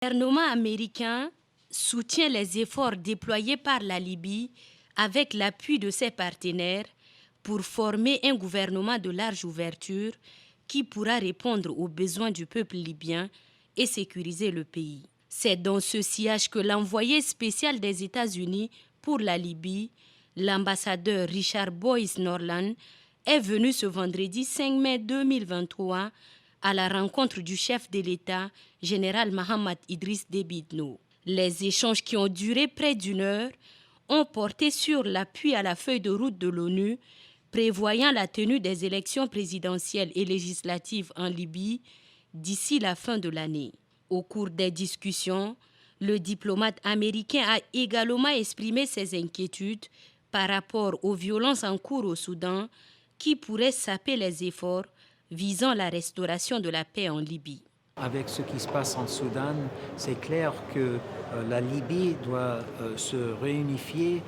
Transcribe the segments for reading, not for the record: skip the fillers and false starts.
Le gouvernement américain soutient les efforts déployés par la Libye avec l'appui de ses partenaires pour former un gouvernement de large ouverture qui pourra répondre aux besoins du peuple libyen et sécuriser le pays. C'est dans ce sillage que l'envoyé spécial des États-Unis pour la Libye, l'ambassadeur Richard Boyce Norland, est venu ce vendredi 5 mai 2023 à la rencontre du chef de l'État, général Mahamat Idriss Déby Itno. Les échanges qui ont duré près d'une heure ont porté sur l'appui à la feuille de route de l'ONU prévoyant la tenue des élections présidentielles et législatives en Libye d'ici la fin de l'année. Au cours des discussions, le diplomate américain a également exprimé ses inquiétudes par rapport aux violences en cours au Soudan qui pourraient saper les efforts visant la restauration de la paix en Libye. Avec ce qui se passe en Soudan, c'est clair que la Libye doit se réunifier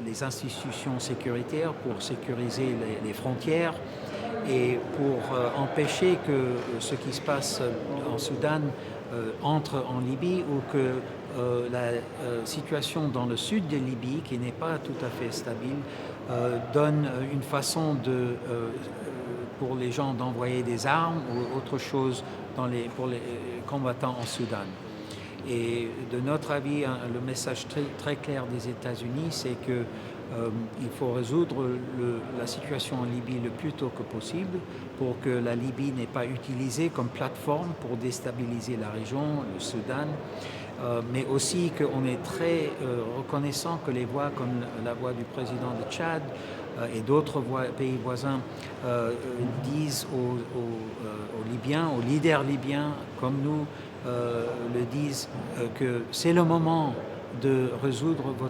les institutions sécuritaires pour sécuriser les frontières et pour empêcher que ce qui se passe en Soudan entre en Libye ou que la situation dans le sud de Libye, qui n'est pas tout à fait stable, donne une façon pour les gens d'envoyer des armes ou autre chose pour les combattants en Soudan. Et de notre avis, le message très clair des États-Unis, c'est qu'il faut résoudre la situation en Libye le plus tôt que possible pour que la Libye n'est pas utilisée comme plateforme pour déstabiliser la région, le Soudan, mais aussi qu'on est très reconnaissant que les voix comme la voix du président de Tchad et d'autres pays voisins disent aux Libyens, aux leaders libyens comme nous, le disent que c'est le moment de résoudre vos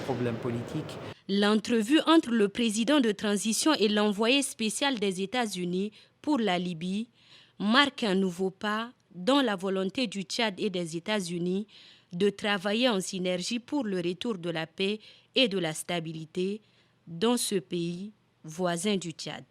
problèmes politiques. L'entrevue entre le président de transition et l'envoyé spécial des États-Unis pour la Libye marque un nouveau pas dans la volonté du Tchad et des États-Unis de travailler en synergie pour le retour de la paix et de la stabilité dans ce pays voisin du Tchad.